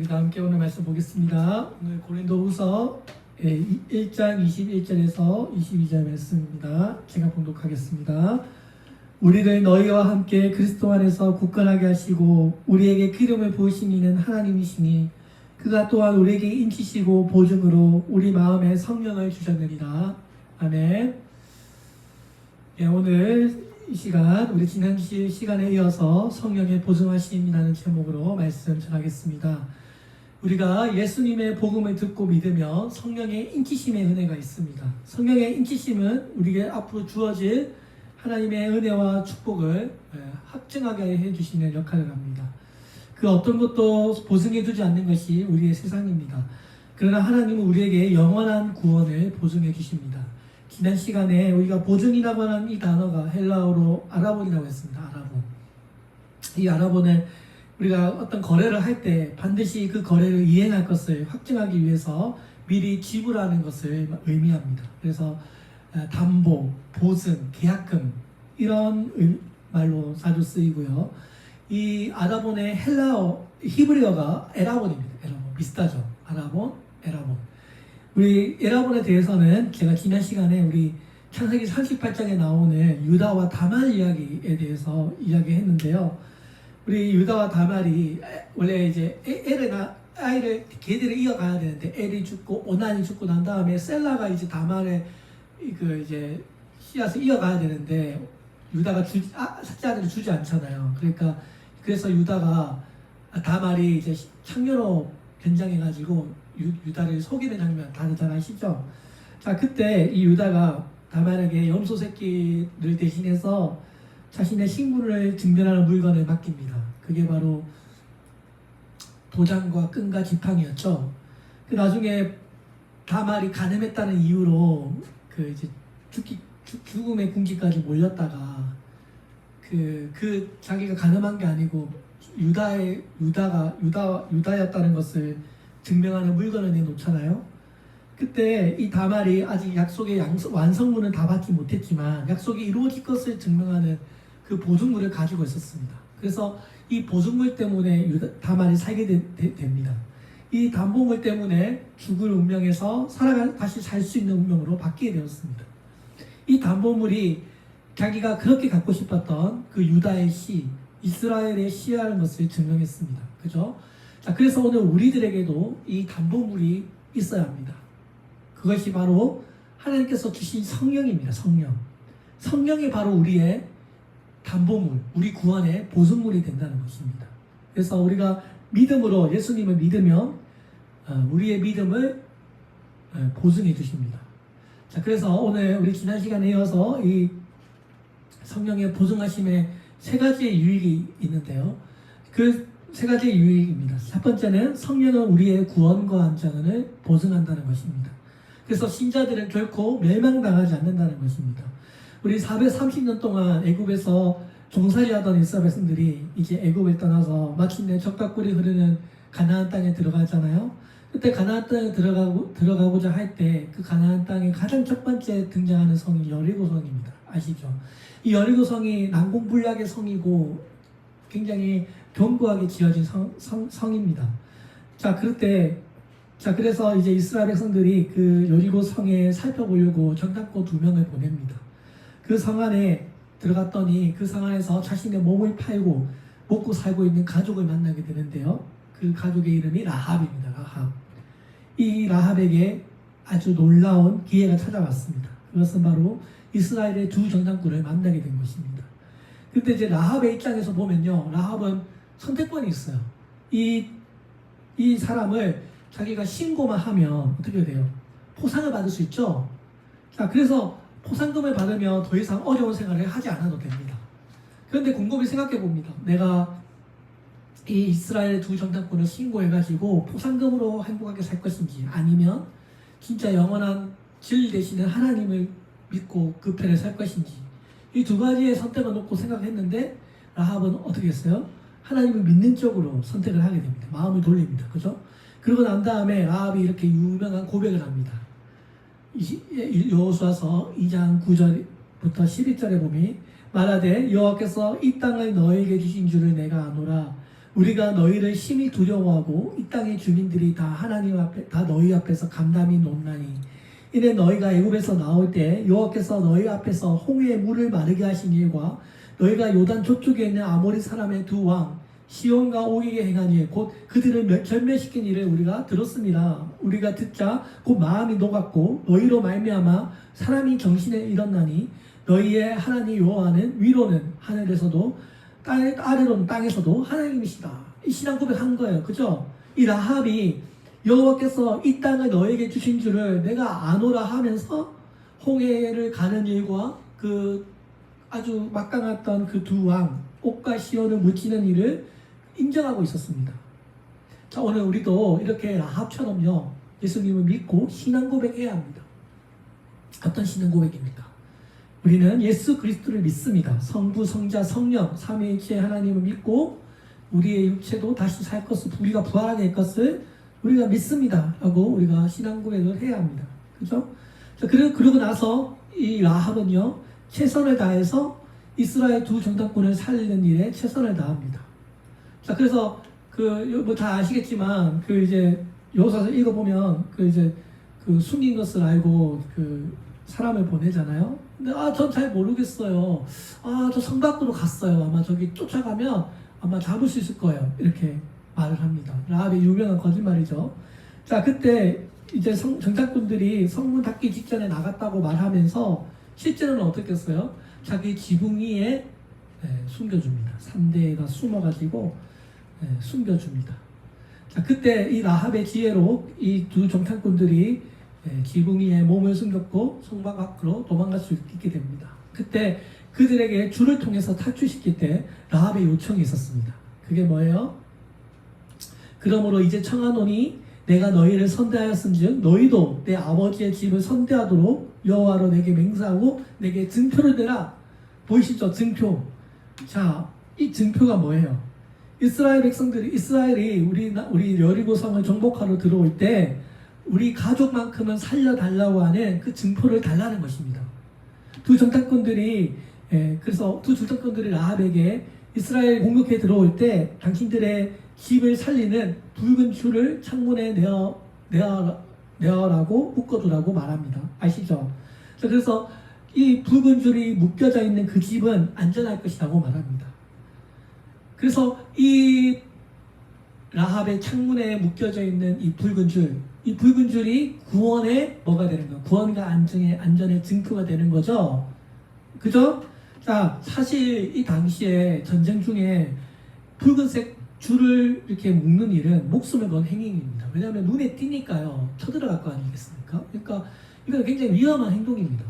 우리 다 함께 오늘 말씀 보겠습니다. 오늘 고린도후서 1장 21절에서 22절 말씀입니다. 제가 봉독하겠습니다. 우리를 너희와 함께 그리스도 안에서 굳건하게 하시고 우리에게 기름을 부으신 이는 하나님이시니 그가 또한 우리에게 인치시고 보증으로 우리 마음에 성령을 주셨느니라. 아멘. 오늘 이 시간 우리 지난 시간에 이어서 성령의 보증하심이라는 제목으로 말씀 전하겠습니다. 우리가 예수님의 복음을 듣고 믿으면 성령의 인치심의 은혜가 있습니다. 성령의 인치심은 우리에게 앞으로 주어질 하나님의 은혜와 축복을 확증하게 해주시는 역할을 합니다. 그 어떤 것도 보증해 주지 않는 것이 우리의 세상입니다. 그러나 하나님은 우리에게 영원한 구원을 보증해 주십니다. 지난 시간에 우리가 보증이라고 하는 이 단어가 헬라어로 아라본이라고 했습니다. 아라본. 이 아라본은 우리가 어떤 거래를 할 때 반드시 그 거래를 이행할 것을 확증하기 위해서 미리 지불하는 것을 의미합니다. 그래서 담보, 보증, 계약금 이런 말로 자주 쓰이고요. 이 아라본의 헬라어, 히브리어가 에라본입니다. 에라본. 비슷하죠. 아라본, 에라본. 우리 에라본에 대해서는 제가 지난 시간에 우리 창세기 38장에 나오는 유다와 다말 이야기에 대해서 이야기했는데요. 우리 유다와 다말이 원래 이제 걔들을 이어가야 되는데 엘이 죽고 오난이 죽고 난 다음에 셀라가 이제 다말의 그 이제 씨앗을 이어가야 되는데 유다가 셋째 아들을 주지 않잖아요. 그래서 유다가 다말이 이제 창녀로 변장해가지고 유다를 속이는 장면 다들 잘 아시죠? 자, 그때 이 유다가 다말에게 염소 새끼를 대신해서 자신의 신분을 증명하는 물건을 맡깁니다. 그게 바로 도장과 끈과 지팡이였죠. 그 나중에 다말이 가늠했다는 이유로 그 이제 죽음의 궁지까지 몰렸다가 자기가 가늠한 게 아니고 유다였다는 것을 증명하는 물건을 내놓잖아요. 그때 이 다말이 아직 약속의 완성문은 다 받지 못했지만 약속이 이루어질 것을 증명하는 그 보증물을 가지고 있었습니다. 그래서 이 보증물 때문에 다말이 살게 됩니다. 이 담보물 때문에 죽을 운명에서 다시 살 수 있는 운명으로 바뀌게 되었습니다. 이 담보물이 자기가 그렇게 갖고 싶었던 그 유다의 씨, 이스라엘의 씨라는 것을 증명했습니다. 그죠? 자, 그래서 오늘 우리들에게도 이 담보물이 있어야 합니다. 그것이 바로 하나님께서 주신 성령입니다. 성령. 성령이 바로 우리의 담보물, 우리 구원의 보증물이 된다는 것입니다. 그래서 우리가 믿음으로 예수님을 믿으면 우리의 믿음을 보증해 주십니다. 자, 그래서 오늘 우리 지난 시간에 이어서 이 성령의 보증하심의 세 가지의 유익이 있는데요. 그 세 가지의 유익입니다. 첫 번째는 성령은 우리의 구원과 안전을 보증한다는 것입니다. 그래서 신자들은 결코 멸망당하지 않는다는 것입니다. 우리 430년 동안 애굽에서 종살이하던 이스라엘 백성들이 이제 애굽을 떠나서 마침내 젖과 꿀이 흐르는 가나안 땅에 들어가잖아요. 그때 가나안 땅에 들어가고자 할 때 그 가나안 땅에 가장 첫 번째 등장하는 성이 여리고성입니다. 아시죠? 이 여리고성이 난공불락의 성이고 굉장히 견고하게 지어진 성입니다. 그래서 이제 이스라엘 백성들이 그 여리고 성에 살펴보려고 정탐꾼 2명을 보냅니다. 그 성 안에 들어갔더니 그 성 안에서 자신의 몸을 팔고 먹고 살고 있는 가족을 만나게 되는데요. 그 가족의 이름이 라합입니다. 라합. 이 라합에게 아주 놀라운 기회가 찾아왔습니다. 그것은 바로 이스라엘의 두 정탐꾼을 만나게 된 것입니다. 근데 이제 라합의 입장에서 보면요, 라합은 선택권이 있어요. 이 사람을 자기가 신고만 하면 어떻게 돼요? 포상을 받을 수 있죠? 자, 그래서 포상금을 받으면 더 이상 어려운 생활을 하지 않아도 됩니다. 그런데 곰곰이 생각해 봅니다. 내가 이 이스라엘 두 정탐꾼을 신고해가지고 포상금으로 행복하게 살 것인지 아니면 진짜 영원한 진리 되시는 하나님을 믿고 그 편에 살 것인지 이 두 가지의 선택을 놓고 생각했는데 라합은 어떻게 했어요? 하나님을 믿는 쪽으로 선택을 하게 됩니다. 마음을 돌립니다. 그죠? 그러고 난 다음에 라합이 이렇게 유명한 고백을 합니다. 여호수아서 2장 9절부터 11절에 보면 말하되 여호와께서 이 땅을 너에게 주신 줄을 내가 아노라. 우리가 너희를 심히 두려워하고 이 땅의 주민들이 다 하나님 앞에 다 너희 앞에서 감담이 논나니 이는 너희가 애굽에서 나올 때 여호와께서 너희 앞에서 홍해의 물을 마르게 하신 일과 너희가 요단 저쪽에 있는 아모리 사람의 두 왕 시온과 오기게 행한 일 곧 그들을 절멸시킨 일을 우리가 들었습니다. 우리가 듣자 곧 마음이 녹았고 너희로 말미암아 사람이 정신에 일었나니 너희의 하나님 여호와는 위로는 하늘에서도 아래로는 땅에서도 하나님이시다. 이 신앙 고백한 거예요. 그죠? 이 라합이 여호와께서 이 땅을 너에게 주신 줄을 내가 아노라 하면서 홍해를 가는 일과 그 아주 막강했던 그 두 왕 옥과 시온을 묻히는 일을 인정하고 있었습니다. 자, 오늘 우리도 이렇게 라합처럼요 예수님을 믿고 신앙 고백해야 합니다. 어떤 신앙 고백입니까? 우리는 예수 그리스도를 믿습니다. 성부, 성자, 성령 삼위일체 하나님을 믿고 우리의 육체도 다시 살 것을 우리가 부활하게 될 것을 우리가 믿습니다 라고 우리가 신앙 고백을 해야 합니다. 그죠? 자, 그러고 나서 이 라합은요 최선을 다해서 이스라엘 두 정탐꾼을 살리는 일에 최선을 다합니다. 자, 그래서 뭐 다 아시겠지만 이제 여호수아서 읽어보면 이제 숨긴 것을 알고 사람을 보내잖아요. 근데 전 잘 모르겠어요. 저 성 밖으로 갔어요. 아마 저기 쫓아가면 아마 잡을 수 있을 거예요. 이렇게 말을 합니다. 라합의 유명한 거짓말이죠. 자, 그때 이제 정탐꾼들이 성문 닫기 직전에 나갔다고 말하면서 실제로는 어떻게 했어요? 자기 지붕 위에 숨겨줍니다. 3대가 숨어가지고 숨겨줍니다. 자, 그때 이 라합의 지혜로 이 두 정탐꾼들이 지붕 위에 몸을 숨겼고 성막 밖으로 도망갈 수 있게 됩니다. 그때 그들에게 줄을 통해서 탈출시킬 때 라합의 요청이 있었습니다. 그게 뭐예요? 그러므로 이제 청하노니 내가 너희를 선대하였은즉 너희도 내 아버지의 집을 선대하도록 여호와로 내게 맹세하고 내게 증표를 대라. 보이시죠? 증표. 자, 이 증표가 뭐예요? 이스라엘이 우리 여리고성을 정복하러 들어올 때 우리 가족만큼은 살려달라고 하는 그 증표를 달라는 것입니다. 그래서 두 정탐꾼들이 라합에게 이스라엘 공격해 들어올 때 당신들의 집을 살리는 붉은 줄을 창문에 내어라고 묶어두라고 말합니다. 아시죠? 그래서 이 붉은 줄이 묶여져 있는 그 집은 안전할 것이라고 말합니다. 그래서 이 라합의 창문에 묶여져 있는 이 붉은 줄이 구원의 뭐가 되는 거예요? 구원과 안전의 증표가 되는 거죠. 그죠? 자, 사실 이 당시에 전쟁 중에 붉은색 줄을 이렇게 묶는 일은 목숨을 건 행위입니다. 왜냐하면 눈에 띄니까요. 쳐들어갈 거 아니겠습니까? 그러니까 이건 굉장히 위험한 행동입니다.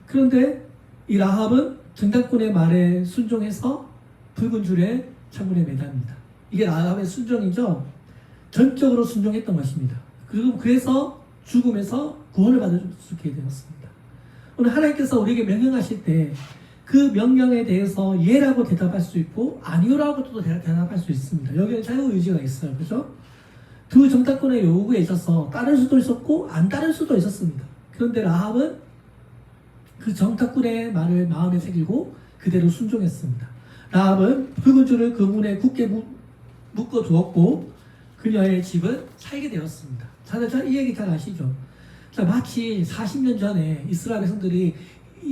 그런데 이 라합은 정탐꾼의 말에 순종해서 붉은 줄에 창문에 매답니다. 이게 라합의 순종이죠. 전적으로 순종했던 것입니다. 그래서 죽음에서 구원을 받을 수 있게 되었습니다. 오늘 하나님께서 우리에게 명령하실 때 그 명령에 대해서 예라고 대답할 수 있고 아니요라고도 대답할 수 있습니다. 여기는 자유의지가 있어요. 그죠? 두 정탐꾼의 요구에 있어서 따를 수도 있었고 안 따를 수도 있었습니다. 그런데 라합은 그 정탐꾼의 말을 마음에 새기고 그대로 순종했습니다. 라합은 붉은 줄을 그 문에 굳게 묶어 두었고 그녀의 집은 살게 되었습니다. 다들 이 얘기 잘 아시죠? 자, 마치 40년 전에 이스라엘 백성들이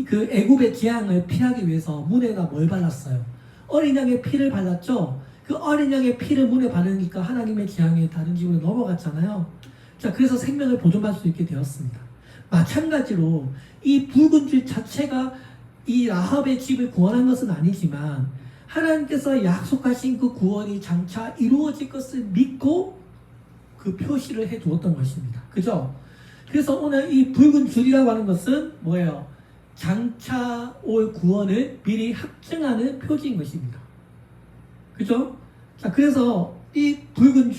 그 애굽의 재앙을 피하기 위해서 문에다 뭘 발랐어요? 어린 양의 피를 발랐죠? 그 어린 양의 피를 문에 바르니까 하나님의 재앙이 다른 집으로 넘어갔잖아요. 자, 그래서 생명을 보존할 수 있게 되었습니다. 마찬가지로 이 붉은 줄 자체가 이 라합의 집을 구원한 것은 아니지만 하나님께서 약속하신 그 구원이 장차 이루어질 것을 믿고 그 표시를 해 두었던 것입니다. 그죠? 그래서 오늘 이 붉은 줄이라고 하는 것은 뭐예요? 장차 올 구원을 미리 확증하는 표지인 것입니다. 그죠? 자, 그래서 이 붉은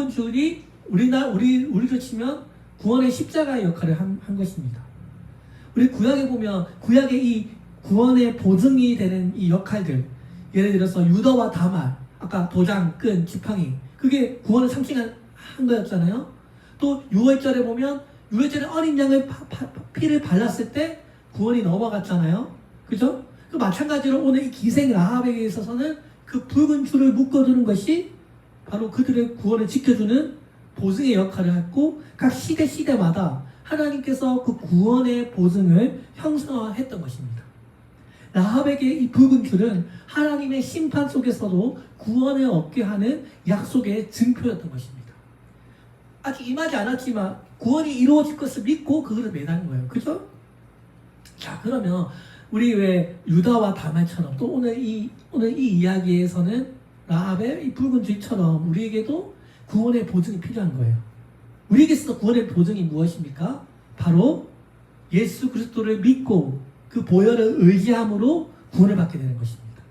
줄이 우리로 치면 구원의 십자가의 역할을 한 것입니다. 우리 구약에 보면 구약의 이 구원의 보증이 되는 이 역할들, 예를 들어서 유다와 다말, 아까 도장, 끈, 지팡이, 그게 구원을 상징한 거였잖아요. 또 유월절에 보면 유월절에 어린 양의 피를 발랐을 때 구원이 넘어갔잖아요. 그죠? 그 마찬가지로 오늘 이 기생 라합에게 있어서는 그 그 붉은 줄을 묶어두는 것이 바로 그들의 구원을 지켜주는 보증의 역할을 했고, 각 시대마다 하나님께서 그 구원의 보증을 형성했던 것입니다. 라합에게 이 붉은 줄은 하나님의 심판 속에서도 구원을 얻게 하는 약속의 증표였던 것입니다. 아직 임하지 않았지만 구원이 이루어질 것을 믿고 그것을 매다는 거예요. 그죠? 자, 그러면 우리 왜 유다와 다말처럼 또 오늘 이 이야기에서는 라합의 이 붉은 줄처럼 우리에게도 구원의 보증이 필요한 거예요. 우리에게 있어서 구원의 보증이 무엇입니까? 바로 예수 그리스도를 믿고 그 보혈을 의지함으로 구원을 받게 되는 것입니다.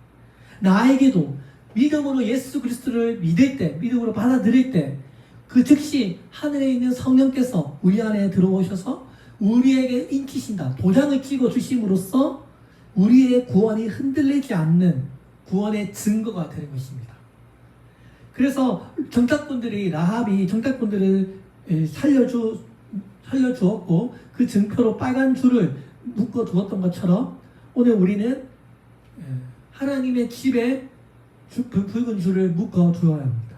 나에게도 믿음으로 예수 그리스도를 믿을 때, 믿음으로 받아들일 때, 그 즉시 하늘에 있는 성령께서 우리 안에 들어오셔서 우리에게 인치신다, 도장을 찍어 주심으로써 우리의 구원이 흔들리지 않는 구원의 증거가 되는 것입니다. 그래서 정탐꾼들이 라합이 정탐꾼들을 살려주었고 그 증표로 빨간 줄을 묶어 두었던 것처럼 오늘 우리는 하나님의 집에 붉은 줄을 묶어 두어야 합니다.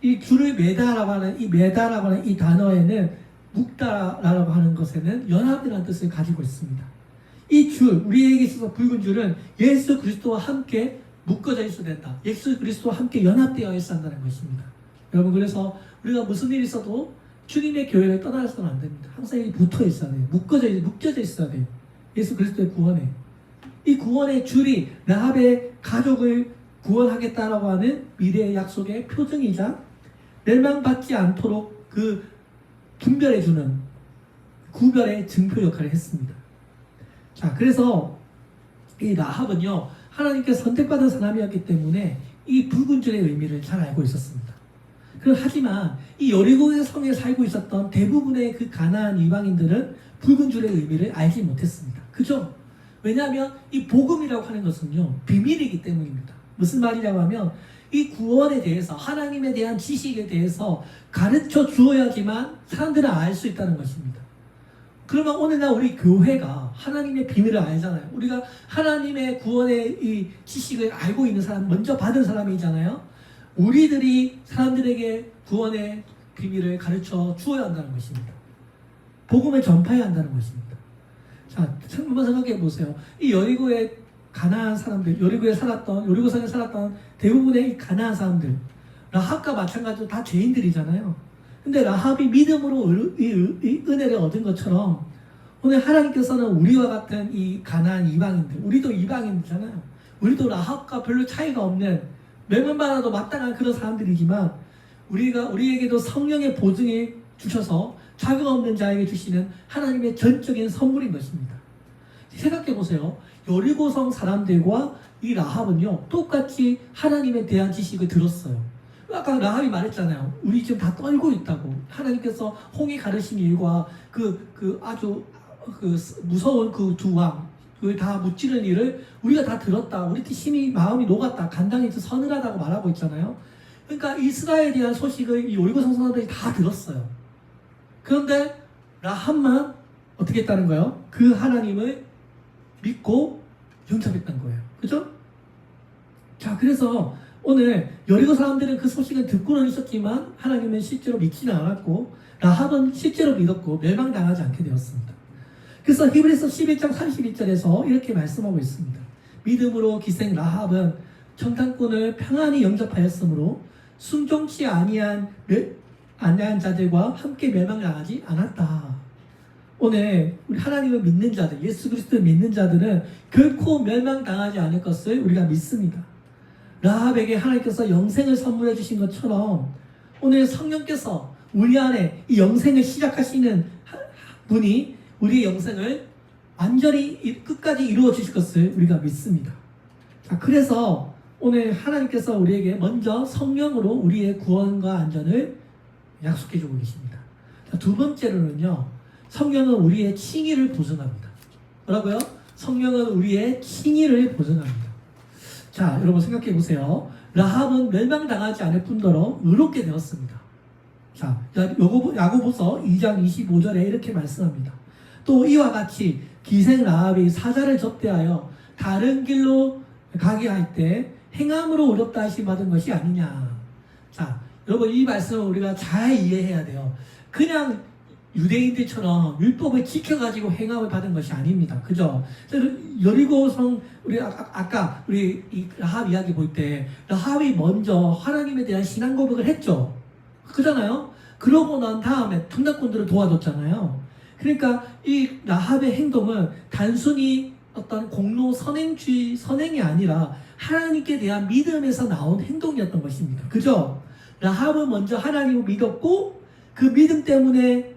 이 줄을 매다라고 하는 이 단어에는 묶다라고 하는 것에는 연합이라는 뜻을 가지고 있습니다. 이 줄, 우리에게 있어서 붉은 줄은 예수 그리스도와 함께 묶어져 있어야 된다. 예수 그리스도와 함께 연합되어 있어야 한다는 것입니다. 여러분, 그래서 우리가 무슨 일이 있어도 주님의 교회를 떠나서는 안 됩니다. 항상 붙어 있어야 돼요. 묶여져 있어야 돼요. 예수 그리스도의 구원에. 이 구원의 줄이 라합의 가족을 구원하겠다라고 하는 미래의 약속의 표징이자 멸망받지 않도록 그 분별해주는 구별의 증표 역할을 했습니다. 자, 그래서 이 라합은요, 하나님께 선택받은 사람이었기 때문에 이 붉은 줄의 의미를 잘 알고 있었습니다. 하지만 이 여리고의 성에 살고 있었던 대부분의 그 가나안 이방인들은 붉은 줄의 의미를 알지 못했습니다. 그죠? 왜냐하면 이 복음이라고 하는 것은요, 비밀이기 때문입니다. 무슨 말이냐고 하면 이 구원에 대해서, 하나님에 대한 지식에 대해서 가르쳐 주어야지만 사람들은 알 수 있다는 것입니다. 그러면 오늘날 우리 교회가 하나님의 비밀을 알잖아요. 우리가 하나님의 구원의 이 지식을 알고 있는 사람, 먼저 받은 사람이잖아요. 우리들이 사람들에게 구원의 비밀을 가르쳐 주어야 한다는 것입니다. 복음을 전파해야 한다는 것입니다. 자, 한번 생각해 보세요. 이 여리고의 가나안 사람들, 여리고성에 살았던 대부분의 이 가나안 사람들, 라합과 마찬가지로 다 죄인들이잖아요. 근데 라합이 믿음으로 이 은혜를 얻은 것처럼 오늘 하나님께서는 우리와 같은 이 가나안 이방인들, 우리도 이방인이잖아요. 우리도 라합과 별로 차이가 없는 멸망받아도 마땅한 그런 사람들이지만 우리에게도 성령의 보증이 주셔서 자격 없는 자에게 주시는 하나님의 전적인 선물인 것입니다. 생각해 보세요. 여리고성 사람들과 이 라합은요, 똑같이 하나님에 대한 지식을 들었어요. 아까 라합이 말했잖아요. 우리 지금 다 떨고 있다고. 하나님께서 홍해 가르신 일과 아주 무서운 그 두 왕, 그걸 다 무찌르는 일을 우리가 다 들었다. 우리 힘이, 마음이 녹았다. 간당히 서늘하다고 말하고 있잖아요. 그러니까 이스라엘에 대한 소식을 이 여리고성 사람들이 다 들었어요. 그런데 라합만 어떻게 했다는 거예요? 그 하나님을 믿고 영접했던 거예요. 그죠? 자, 그래서 오늘 여리고 사람들은 그 소식을 듣고는 있었지만 하나님은 실제로 믿지는 않았고 라합은 실제로 믿었고 멸망당하지 않게 되었습니다. 그래서 히브리서 11장 31절에서 이렇게 말씀하고 있습니다. 믿음으로 기생 라합은 청탄꾼을 평안히 영접하였으므로 순종치 아니한 자들과 함께 멸망당하지 않았다. 오늘 우리 하나님을 믿는 자들, 예수 그리스도를 믿는 자들은 결코 멸망당하지 않을 것을 우리가 믿습니다. 라합에게 하나님께서 영생을 선물해 주신 것처럼 오늘 성령께서 우리 안에 이 영생을 시작하시는 분이 우리의 영생을 완전히 끝까지 이루어 주실 것을 우리가 믿습니다. 자, 그래서 오늘 하나님께서 우리에게 먼저 성령으로 우리의 구원과 안전을 약속해 주고 계십니다. 자, 두 번째로는요, 성령은 우리의 칭의를 보증합니다. 뭐라고요? 성령은 우리의 칭의를 보증합니다. 자, 여러분 생각해 보세요. 라합은 멸망당하지 않을 뿐더러 의롭게 되었습니다. 자, 야고보서 2장 25절에 이렇게 말씀합니다. 또 이와 같이 기생 라합이 사자를 접대하여 다른 길로 가게 할 때 행함으로 의롭다 하심 받은 것이 아니냐. 자, 여러분 이 말씀을 우리가 잘 이해해야 돼요. 그냥 유대인들처럼 율법을 지켜가지고 행함을 받은 것이 아닙니다. 그죠? 여리고성 우리 아까 우리 이 라합 이야기 볼 때 라합이 먼저 하나님에 대한 신앙 고백을 했죠. 그잖아요. 그러고 난 다음에 청나꾼들을 도와줬잖아요. 그러니까 이 라합의 행동은 단순히 어떤 공로 선행이 아니라 하나님께 대한 믿음에서 나온 행동이었던 것입니다. 그죠? 라합은 먼저 하나님을 믿었고 그 믿음 때문에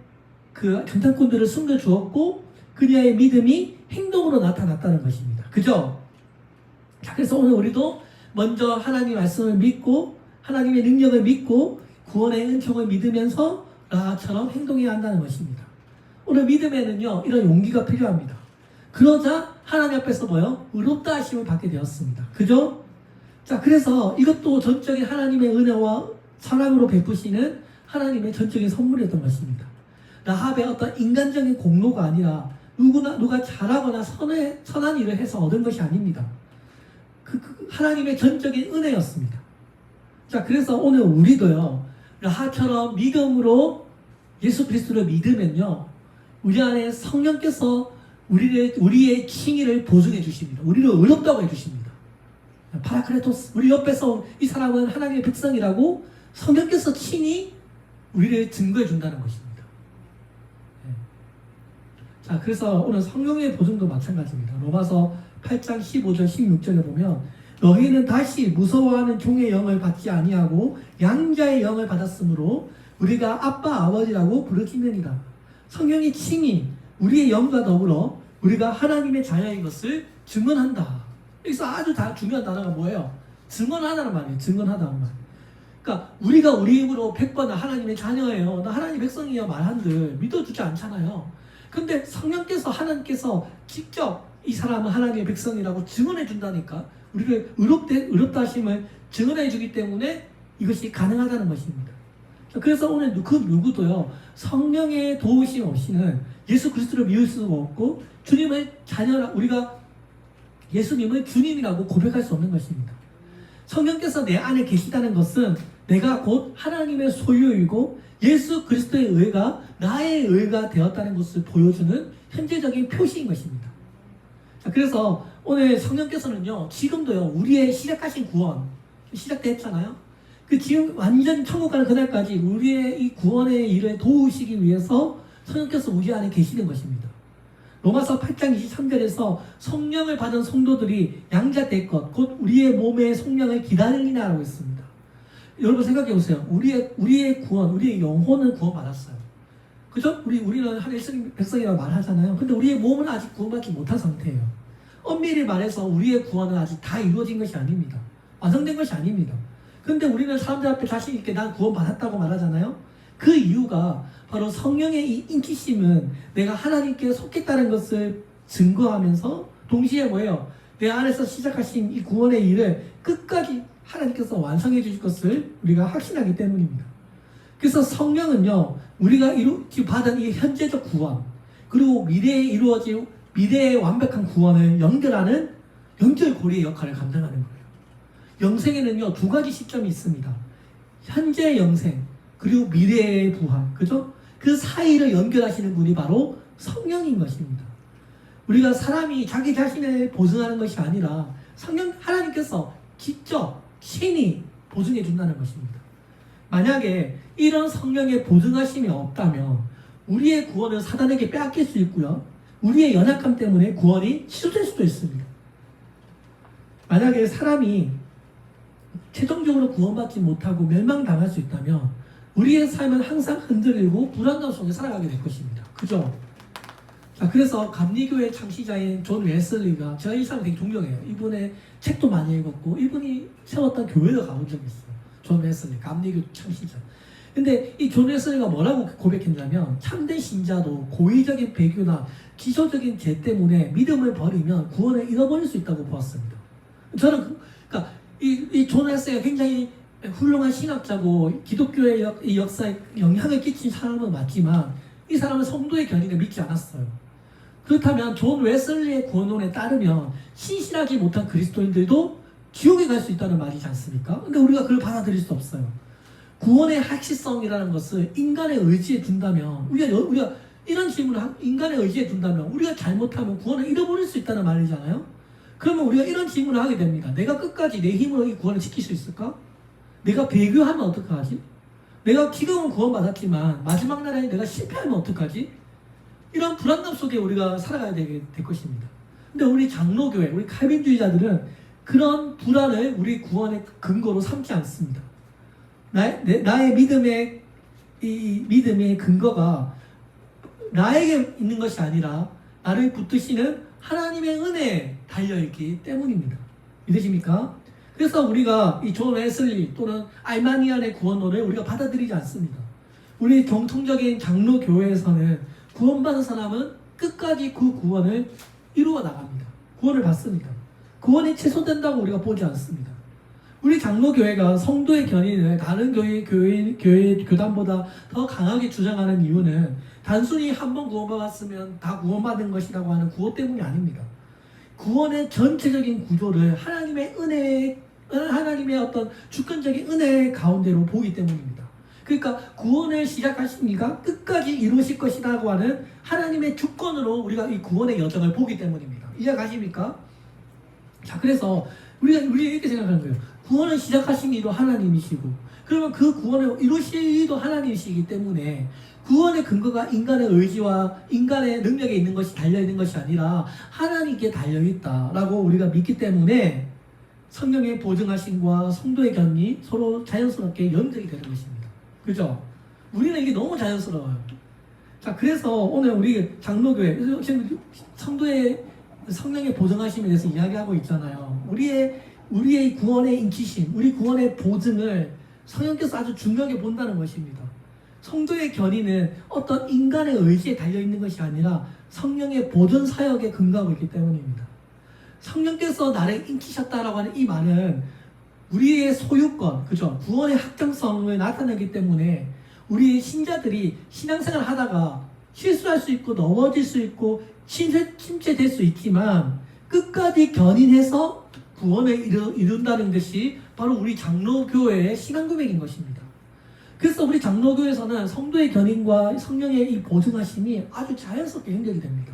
그 정탐꾼들을 숨겨주었고 그녀의 믿음이 행동으로 나타났다는 것입니다. 그죠? 자, 그래서 오늘 우리도 먼저 하나님의 말씀을 믿고 하나님의 능력을 믿고 구원의 은총을 믿으면서 라합처럼 행동해야 한다는 것입니다. 오늘 믿음에는요 이런 용기가 필요합니다. 그러자 하나님 앞에서 뭐요? 의롭다 하심을 받게 되었습니다. 그죠? 자, 그래서 이것도 전적인 하나님의 은혜와 사랑으로 베푸시는 하나님의 전적인 선물이었던 것입니다. 라합의 어떤 인간적인 공로가 아니라 누가 잘하거나 선한 일을 해서 얻은 것이 아닙니다. 하나님의 전적인 은혜였습니다. 자, 그래서 오늘 우리도요 라합처럼 믿음으로 예수 그리스도를 믿으면요 우리 안에 성령께서 우리의 칭의를 보증해 주십니다. 우리를 의롭다고 해주십니다. 파라크레토스, 우리 옆에서 이 사람은 하나님의 백성이라고 성령께서 친히 우리를 증거해 준다는 것입니다. 자, 그래서 오늘 성령의 보증도 마찬가지입니다. 로마서 8장 15절 16절에 보면 너희는 다시 무서워하는 종의 영을 받지 아니하고 양자의 영을 받았으므로 우리가 아빠 아버지라고 부르짖느니라. 성령이 친히 우리의 영과 더불어 우리가 하나님의 자녀인 것을 증언한다. 여기서 아주 중요한 단어가 뭐예요? 증언하다는 말이에요. 증언하다는 말. 그러니까 우리가 우리 입으로 100번 하나님의 자녀예요, 나 하나님의 백성이에요 말한들 믿어주지 않잖아요. 근데 성령께서 하나님께서 직접 이 사람은 하나님의 백성이라고 증언해 준다니까 우리를 의롭다 하심을 증언해 주기 때문에 이것이 가능하다는 것입니다. 그래서 오늘 그 누구도요 성령의 도우심 없이는 예수 그리스도를 믿을 수가 없고 주님의 자녀라 우리가 예수님을 주님이라고 고백할 수 없는 것입니다. 성령께서 내 안에 계시다는 것은 내가 곧 하나님의 소유이고 예수 그리스도의 의가 나의 의가 되었다는 것을 보여주는 현재적인 표시인 것입니다. 자, 그래서 오늘 성령께서는요 지금도요 우리의 시작하신 구원 시작됐잖아요. 그 지금 완전히 천국 가는 그날까지 우리의 이 구원의 일을 도우시기 위해서 성령께서 우리 안에 계시는 것입니다. 로마서 8장 23절에서 성령을 받은 성도들이 양자될 것, 곧 우리의 몸의 성령을 기다리나라고 했습니다. 여러분 생각해 보세요. 우리의 구원, 우리의 영혼은 구원받았어요. 그죠? 우리는 하나님의 백성이라고 말하잖아요. 근데 우리의 몸은 아직 구원받지 못한 상태예요. 엄밀히 말해서 우리의 구원은 아직 다 이루어진 것이 아닙니다. 완성된 것이 아닙니다. 근데 우리는 사람들 앞에 자신 있게 난 구원받았다고 말하잖아요. 그 이유가 바로 성령의 이 인기심은 내가 하나님께 속했다는 것을 증거하면서 동시에 뭐예요? 내 안에서 시작하신 이 구원의 일을 끝까지 하나님께서 완성해 주실 것을 우리가 확신하기 때문입니다. 그래서 성령은요 우리가 지금 받은 이 현재적 구원 그리고 미래에 이루어질 미래의 완벽한 구원을 연결하는 연결고리의 역할을 감당하는 거예요. 영생에는요 두 가지 시점이 있습니다. 현재의 영생 그리고 미래의 부활, 그죠? 그 사이를 연결하시는 분이 바로 성령인 것입니다. 우리가 사람이 자기 자신을 보증하는 것이 아니라 성령 하나님께서 직접 친히 보증해 준다는 것입니다. 만약에 이런 성령의 보증하심이 없다면 우리의 구원을 사단에게 빼앗길 수 있고요. 우리의 연약함 때문에 구원이 취소될 수도 있습니다. 만약에 사람이 최종적으로 구원받지 못하고 멸망당할 수 있다면 우리의 삶은 항상 흔들리고 불안감 속에 살아가게 될 것입니다. 그죠? 자, 그래서 감리교의 창시자인 존 웨슬리가 제가 이 사람 되게 존경해요. 이분의 책도 많이 읽었고 이분이 세웠던 교회도 가본 적이 있어요. 존 웨슬리, 감리교 창시자. 근데 이 존 웨슬리가 뭐라고 고백했냐면 참된 신자도 고의적인 배교나 기초적인 죄 때문에 믿음을 버리면 구원을 잃어버릴 수 있다고 보았습니다. 저는 그러니까 이 존 웨슬리가 굉장히 훌륭한 신학자고 기독교의 역사에 영향을 끼친 사람은 맞지만 이 사람은 성도의 견인을 믿지 않았어요. 그렇다면 존 웨슬리의 구원론에 따르면 신실하지 못한 그리스도인들도 지옥에 갈 수 있다는 말이지 않습니까? 근데 우리가 그걸 받아들일 수 없어요. 구원의 확실성이라는 것을 인간의 의지에 둔다면, 우리가 이런 질문을 인간의 의지에 둔다면, 우리가 잘못하면 구원을 잃어버릴 수 있다는 말이잖아요? 그러면 우리가 이런 질문을 하게 됩니다. 내가 끝까지 내 힘으로 이 구원을 지킬 수 있을까? 내가 배교하면 어떡하지? 내가 지금은 구원받았지만 마지막 날에 내가 실패하면 어떡하지? 이런 불안감 속에 우리가 살아가야 될 것입니다. 근데 우리 장로교회, 우리 칼빈주의자들은 그런 불안을 우리 구원의 근거로 삼지 않습니다. 나의 믿음의 이 믿음의 근거가 나에게 있는 것이 아니라 나를 붙드시는 하나님의 은혜에 달려있기 때문입니다. 믿으십니까? 그래서 우리가 이 존 웨슬리 또는 알마니안의 구원론을 우리가 받아들이지 않습니다. 우리 정통적인 장로교회에서는 구원받은 사람은 끝까지 그 구원을 이루어 나갑니다. 구원을 받습니다. 구원이 취소된다고 우리가 보지 않습니다. 우리 장로교회가 성도의 견인을 다른 교회 교단보다 더 강하게 주장하는 이유는 단순히 한 번 구원받았으면 다 구원받은 것이라고 하는 구호 때문이 아닙니다. 구원의 전체적인 구조를 하나님의 어떤 주권적인 은혜 가운데로 보기 때문입니다. 그러니까 구원을 시작하신 이가 끝까지 이루실 것이라고 하는 하나님의 주권으로 우리가 이 구원의 여정을 보기 때문입니다. 이해가십니까? 자, 그래서 우리가 이렇게 생각하는 거예요. 구원을 시작하신 이도 하나님이시고, 그러면 그 구원을 이루실 이도 하나님이시기 때문에 구원의 근거가 인간의 의지와 인간의 능력에 있는 것이 달려있는 것이 아니라 하나님께 달려있다라고 우리가 믿기 때문에 성령의 보증하심과 성도의 견이 서로 자연스럽게 연결이 되는 것입니다. 그죠? 우리는 이게 너무 자연스러워요. 자, 그래서 오늘 우리 장로교회, 지금 성도의 성령의 보증하심에 대해서 이야기하고 있잖아요. 우리의 구원의 인치심, 우리 구원의 보증을 성령께서 아주 중요하게 본다는 것입니다. 성도의 견인은 어떤 인간의 의지에 달려있는 것이 아니라 성령의 보존 사역에 근거하고 있기 때문입니다. 성령께서 나를 인치셨다라고 하는 이 말은 우리의 소유권, 그죠? 구원의 확정성을 나타내기 때문에 우리 신자들이 신앙생활을 하다가 실수할 수 있고 넘어질 수 있고 침체될 수 있지만 끝까지 견인해서 구원을 이룬다는 것이 바로 우리 장로교회의 신앙 고백인 것입니다. 그래서 우리 장로교회에서는 성도의 견인과 성령의 이 보증하심이 아주 자연스럽게 연결이 됩니다.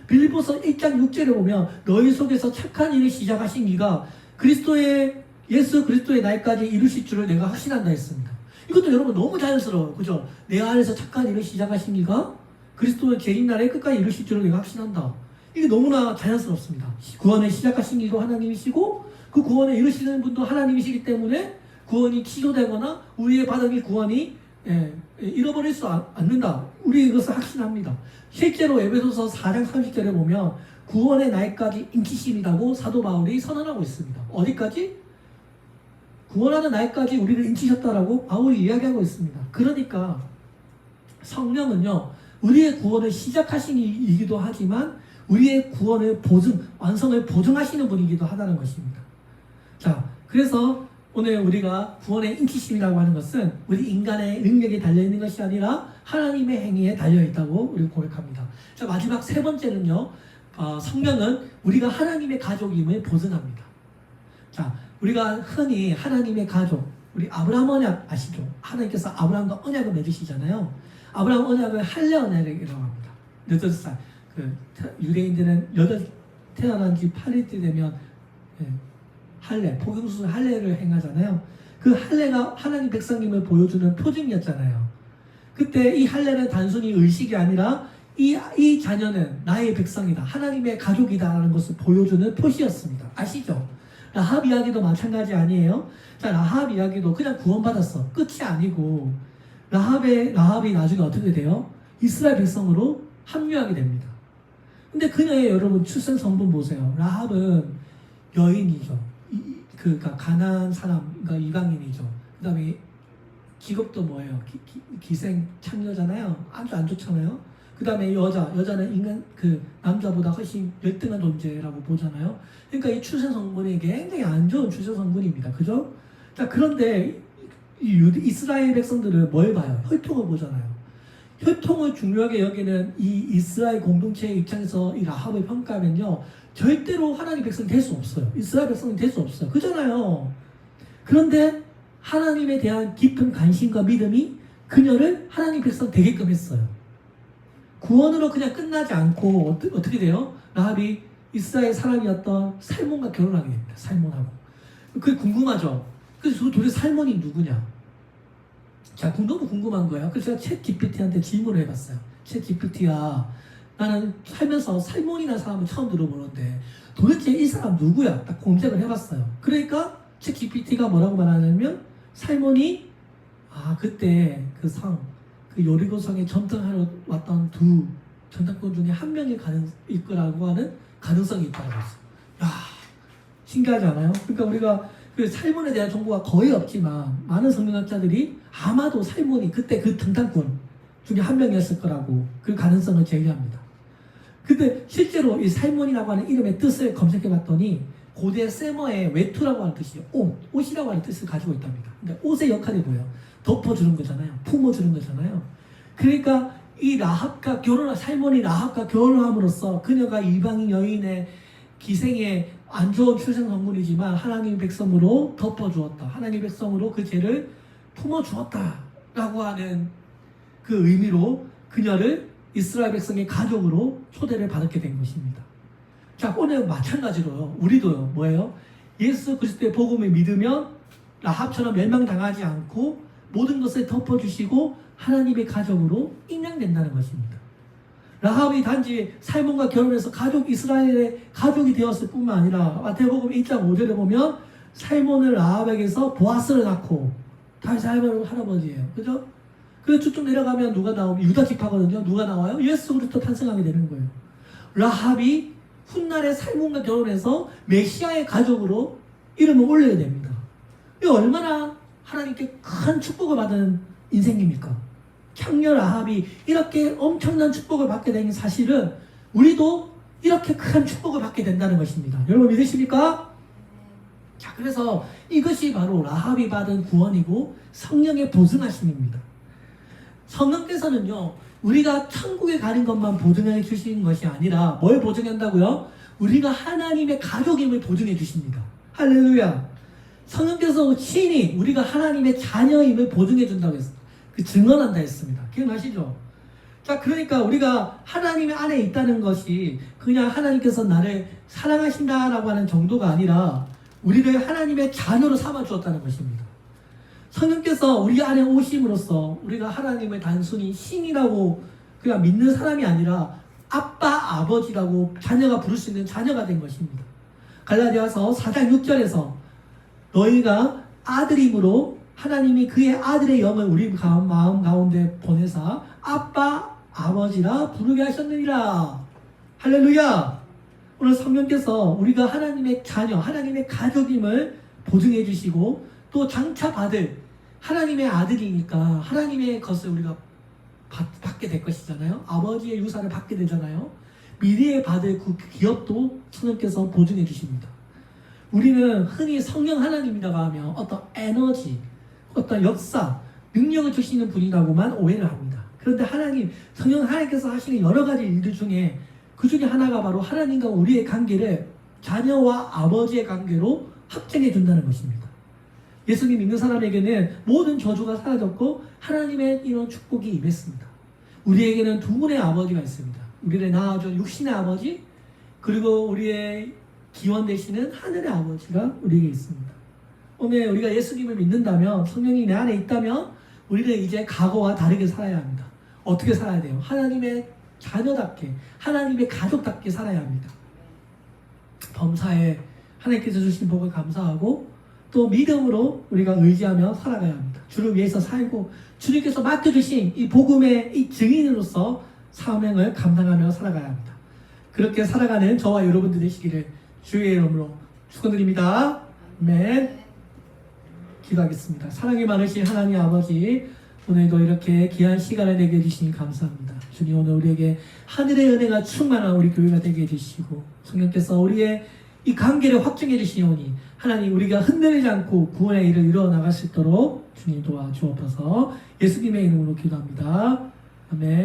빌립보서 1장 6절에 보면 너희 속에서 착한 일을 시작하신 이가 예수 그리스도의 날까지 이루실 줄을 내가 확신한다 했습니다. 이것도 여러분 너무 자연스러워요. 그죠? 내 안에서 착한 일을 시작하신 이가 그리스도의 재림 날에 끝까지 이루실 줄을 내가 확신한다. 이게 너무나 자연스럽습니다. 구원을 시작하신 이도 하나님이시고 그 구원을 이루시는 분도 하나님이시기 때문에 구원이 취소되거나 우리의 받은 이 구원이 잃어버릴 수 않는다. 우리 이것을 확신합니다. 실제로 에베소서 4장 30절에 보면 구원의 날까지 인치심이라고 사도 바울이 선언하고 있습니다. 어디까지? 구원하는 날까지 우리를 인치셨다라고 바울이 이야기하고 있습니다. 그러니까 성령은요, 우리의 구원을 시작하신 이기도 하지만 우리의 구원을 완성을 보증하시는 분이기도 하다는 것입니다. 자, 그래서 오늘 우리가 구원의 인치심이라고 하는 것은 우리 인간의 능력에 달려있는 것이 아니라 하나님의 행위에 달려있다고 우리 고백합니다. 자, 마지막 세 번째는요, 성령은 우리가 하나님의 가족임을 보증합니다. 자, 우리가 흔히 하나님의 가족, 우리 아브라함 언약 아시죠? 하나님께서 아브라함과 언약을 맺으시잖아요. 아브라함 언약을 할례 언약이라고 합니다. 8살. 유대인들은 태어난 지 8일 때 되면 할례, 복음수 할례를 행하잖아요. 그 할례가 하나님 백성님을 보여주는 표징이었잖아요. 그때 이 할례는 단순히 의식이 아니라 이 자녀는 나의 백성이다, 하나님의 가족이다라는 것을 보여주는 표시였습니다. 아시죠? 라합 이야기도 마찬가지 아니에요? 자, 라합 이야기도 그냥 구원받았어. 끝이 아니고 라합이 나중에 어떻게 돼요? 이스라엘 백성으로 합류하게 됩니다. 근데 그녀의 여러분 출생 성분 보세요. 라합은 여인이죠. 그러니까 가나안 사람, 그러니까 이방인이죠. 그 다음에 직업도 뭐예요? 기생 창녀잖아요. 아주 안 좋잖아요. 그 다음에 여자는 남자보다 훨씬 열등한 존재라고 보잖아요. 그러니까 이 출생 성분이 굉장히 안 좋은 출생 성분입니다. 그죠? 자, 그런데 이스라엘 백성들은 뭘 봐요? 혈통을 보잖아요. 효통을 중요하게 여기는 이 이스라엘 공동체의 입장에서 이 라합을 평가하면요, 절대로 하나님 백성이 될 수 없어요. 이스라엘 백성이 될 수 없어요. 그잖아요. 그런데 하나님에 대한 깊은 관심과 믿음이 그녀를 하나님 백성 되게끔 했어요. 구원으로 그냥 끝나지 않고 어떻게 돼요? 라합이 이스라엘 사람이었던 살몬과 결혼하게 됩니다. 살몬하고. 그게 궁금하죠? 그래서 도대체 살몬이 누구냐? 자, 너무 궁금한 거예요. 그래서 제가 챗 GPT한테 질문을 해봤어요. 챗 GPT야, 나는 살면서 살몬이라는 사람을 처음 들어보는데 도대체 이 사람 누구야? 딱 검색을 해봤어요. 그러니까 챗 GPT가 뭐라고 말하냐면, 살몬이 그때 그 요리고성에 전쟁하러 왔던 두 전당권 중에 한 명일 거라고 하는 가능성이 있다고 했어요. 야, 신기하지 않아요? 그러니까 우리가 그 살몬에 대한 정보가 거의 없지만 많은 성경학자들이 아마도 살몬이 그때 그 등단권 중에 한 명이었을 거라고 그 가능성을 제기합니다. 근데 실제로 이 살몬이라고 하는 이름의 뜻을 검색해 봤더니 고대 세머의 외투라고 하는 뜻이에요. 옷이라고 하는 뜻을 가지고 있답니다. 그러니까 옷의 역할이 뭐예요? 덮어주는 거잖아요. 품어주는 거잖아요. 그러니까 이 살몬이 라합과 결혼함으로써 그녀가 이방인 여인의 기생에 안 좋은 출생 성분이지만 하나님의 백성으로 덮어주었다. 하나님의 백성으로 그 죄를 품어주었다. 라고 하는 그 의미로 그녀를 이스라엘 백성의 가족으로 초대를 받게 된 것입니다. 자, 오늘 마찬가지로요. 우리도요. 뭐예요? 예수 그리스도의 복음을 믿으면 라합처럼 멸망당하지 않고 모든 것을 덮어주시고 하나님의 가족으로 입양된다는 것입니다. 라합이 단지 살몬과 결혼해서 이스라엘의 가족이 되었을 뿐만 아니라 마태복음 1장 5절에 보면 살몬을 라합에게서 보아스를 낳고, 다윗의 할아버지예요. 그죠? 그래서 쭉쭉 내려가면 누가 나오면 유다 지파거든요. 누가 나와요? 예수 그리스도 탄생하게 되는 거예요. 라합이 훗날에 살몬과 결혼해서 메시아의 가족으로 이름을 올려야 됩니다. 이 얼마나 하나님께 큰 축복을 받은 인생입니까? 창녀 라합이 이렇게 엄청난 축복을 받게 된 사실은 우리도 이렇게 큰 축복을 받게 된다는 것입니다. 여러분 믿으십니까? 자, 그래서 이것이 바로 라합이 받은 구원이고 성령의 보증하심입니다. 성령께서는요, 우리가 천국에 가는 것만 보증해 주시는 것이 아니라 뭘 보증한다고요? 우리가 하나님의 가족임을 보증해 주십니다. 할렐루야. 성령께서 친히 우리가 하나님의 자녀임을 보증해 준다고 했습니다. 증언한다 했습니다. 기억나시죠? 자, 그러니까 우리가 하나님의 안에 있다는 것이 그냥 하나님께서 나를 사랑하신다라고 하는 정도가 아니라 우리를 하나님의 자녀로 삼아 주었다는 것입니다. 성령께서 우리 안에 오심으로써 우리가 하나님을 단순히 신이라고 그냥 믿는 사람이 아니라 아빠, 아버지라고 자녀가 부를 수 있는 자녀가 된 것입니다. 갈라디아서 4장 6절에서 너희가 아들임으로 하나님이 그의 아들의 영을 우리 마음 가운데 보내사 아빠, 아버지라 부르게 하셨느니라. 할렐루야. 오늘 성령께서 우리가 하나님의 자녀, 하나님의 가족임을 보증해 주시고 또 장차 받을 하나님의 아들이니까 하나님의 것을 우리가 받게 될 것이잖아요. 아버지의 유산을 받게 되잖아요. 미래에 받을 그 기업도 성령께서 보증해 주십니다. 우리는 흔히 성령 하나님이라고 하면 어떤 에너지, 어떤 역사, 능력을 주시는 분이라고만 오해를 합니다. 그런데 성령 하나님께서 하시는 여러 가지 일들 중에 그 중에 하나가 바로 하나님과 우리의 관계를 자녀와 아버지의 관계로 합정해 준다는 것입니다. 예수님 믿는 사람에게는 모든 저주가 사라졌고 하나님의 이런 축복이 임했습니다. 우리에게는 두 분의 아버지가 있습니다. 우리를 낳아준 육신의 아버지, 그리고 우리의 기원 되시는 하늘의 아버지가 우리에게 있습니다. 오늘 우리가 예수님을 믿는다면, 성령이 내 안에 있다면 우리는 이제 과거와 다르게 살아야 합니다. 어떻게 살아야 돼요? 하나님의 자녀답게, 하나님의 가족답게 살아야 합니다. 범사에 하나님께서 주신 복을 감사하고 또 믿음으로 우리가 의지하며 살아가야 합니다. 주를 위해서 살고 주님께서 맡겨주신 이 복음의 이 증인으로서 사명을 감당하며 살아가야 합니다. 그렇게 살아가는 저와 여러분들 되시기를 주의 이름으로 축원드립니다. 아멘. 기도하겠습니다. 사랑이 많으신 하나님 아버지, 오늘도 이렇게 귀한 시간을 내게 해주시니 감사합니다. 주님, 오늘 우리에게 하늘의 은혜가 충만한 우리 교회가 되게 해주시고 성령께서 우리의 이 관계를 확증해 주시오니 하나님, 우리가 흔들리지 않고 구원의 일을 이루어 나갈 수 있도록 주님 도와주옵소서. 예수님의 이름으로 기도합니다. 아멘.